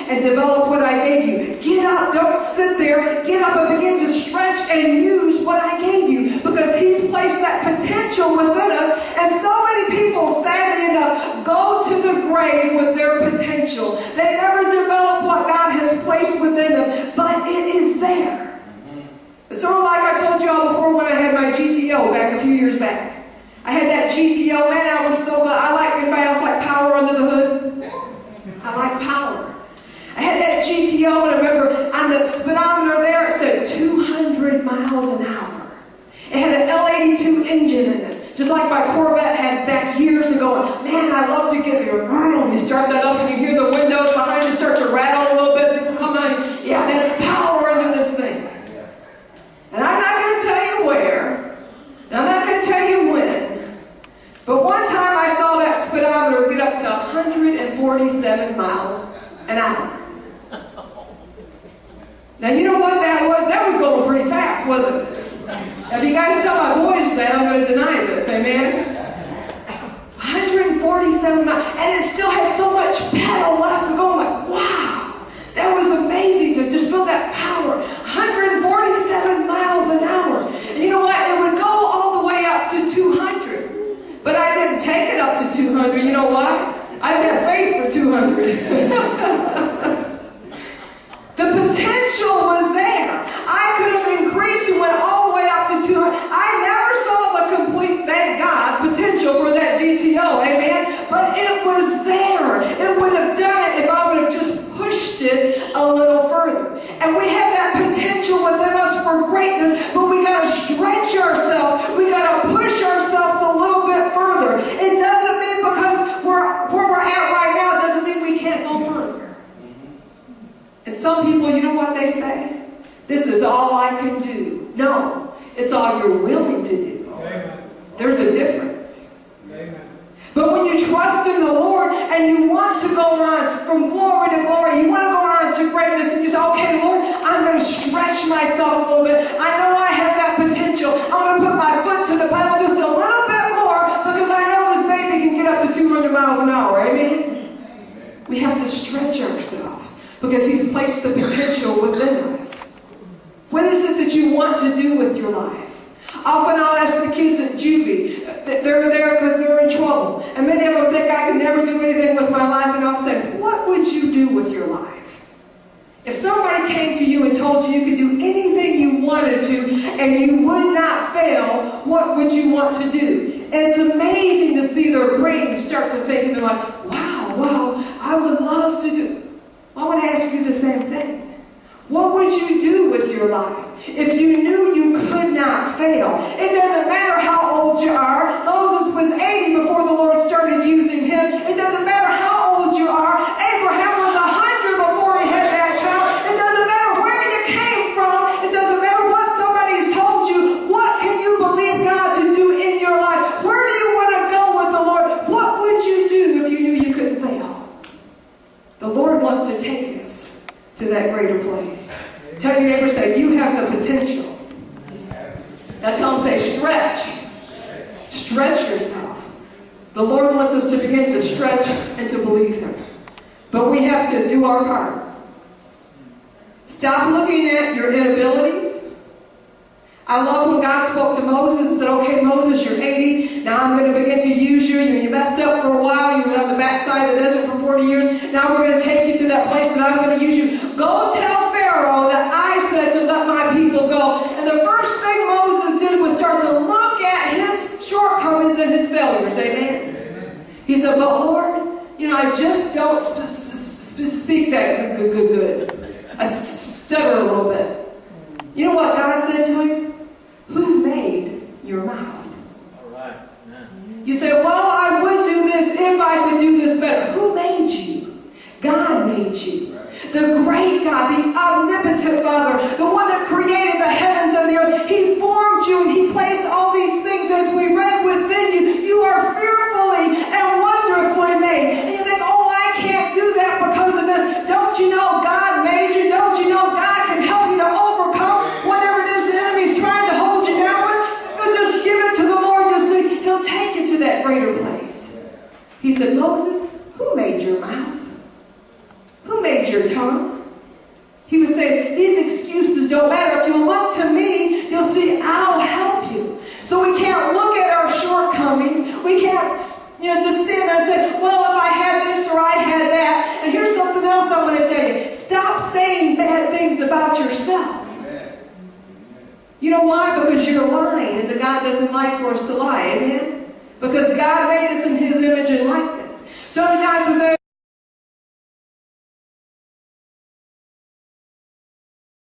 and develop what I gave you. Get up. Don't sit there. Get up and begin to stretch and use what I gave you, because He's placed that potential within us. And so many people, sadly enough, go to the grave with their potential. They never develop what God has placed within them, but it is there. It's sort of like I told you all before when I had my GTO back a few years back. I had that GTO, man, I was so good. I like, anybody else like power under the hood? I like power. I had that GTO, and I remember on the speedometer there, it said 200 miles an hour. It had an L82 engine in it, just like my Corvette had back years ago. Man, I love to get there. You start that up and you hear the windows behind you start to rattle a little bit. People come on, yeah, there's power under this thing. And I'm not going to tell you where, and I'm not going to tell you when, but one time I saw that speedometer get up to 147 miles an hour. Now you know what that was? That was going pretty fast, wasn't it? Now, if you guys tell my boys that, I'm going to deny this, amen? 147 miles, and it still had so much pedal left to go. I'm like, wow, that was amazing to just feel that power. 147 miles an hour. And you know what? It would go all the way up to 200. But I didn't take it up to 200. You know why? I didn't have faith for 200. The potential was there. I could have increased and went all the way up to 200. I never saw the complete, thank God, potential for that GTO, amen? But it was there. It would have done it if I would have just pushed it a little further. And we have that potential within us for greatness, but we got to stretch ourselves. We got to push ourselves a little bit further. It doesn't mean because where we're at right now doesn't mean we can't go further. And some people, you know what they say? This is all I can do. No, it's all you're willing to do. Amen. There's a difference. Amen. But when you trust in the Lord and you want to go on from glory to glory, you want to go on to greatness, and you say, okay, Lord, I'm going to stretch myself a little bit. I know I have that potential. I'm going to put my foot to the pedal just a little bit more, because I know this baby can get up to 200 miles an hour. Amen? We have to stretch ourselves, because He's placed the potential within us. What is it that you want to do with your life? Often I'll ask the kids at juvie, they're there because they're in trouble. And many of them think I can never do anything with my life. And I'll say, what would you do with your life? If somebody came to you and told you you could do anything you wanted to and you would not fail, what would you want to do? And it's amazing to see their brains start to think, and they're like, wow, I would love to do. I want to ask you the same thing. What would you do with your life if you knew you could not fail? It doesn't matter how old you are. Moses was 80 before the Lord started using him. It doesn't matter how old you are. Abraham was 100 before he had that child. It doesn't matter where you came from. It doesn't matter what somebody's told you. What can you believe God to do in your life? Where do you want to go with the Lord? What would you do if you knew you couldn't fail? The Lord wants to take us to that greater place. Tell your neighbor, say, you have the potential. Now tell them, say, stretch. Stretch yourself. The Lord wants us to begin to stretch and to believe Him. But we have to do our part. Stop looking at your inabilities. I love when God spoke to Moses and said, okay, Moses, you're 80. Now I'm going to begin to use you. You messed up for a while. You were on the backside of the desert for 40 years. Now we're going to take you to that place and I'm going to use you. Go tell Pharaoh that I said to let my people go. And the first thing Moses did was start to look at his shortcomings and his failures. Amen? He said, but Lord, I just don't speak that good. I stutter a little bit. You know what God said to him? Who made your mouth? All right. Yeah. You say, well, I would do this if I could do this better. Who made you? God made you. The great God, the omnipotent Father, the one that created the heavens and the earth. He formed you and He placed all these things as we read within you. You are fearfully and wonderfully made. And you think, oh, I can't do that because of this. Don't you know God made you? Don't you know God can help you to overcome whatever it is the enemy's trying to hold you down with? But just give it to the Lord. Just see, He'll take you to that greater place. He said, Moses, who made your mouth? Who made manage your tongue. He was saying, these excuses don't matter. If you look to me, you'll see I'll help you. So we can't look at our shortcomings. We can't, just stand there and say, well, if I had this or I had that. And here's something else I want to tell you. Stop saying bad things about yourself. You know why? Because you're lying, and the God doesn't like for us to lie. Amen? Because God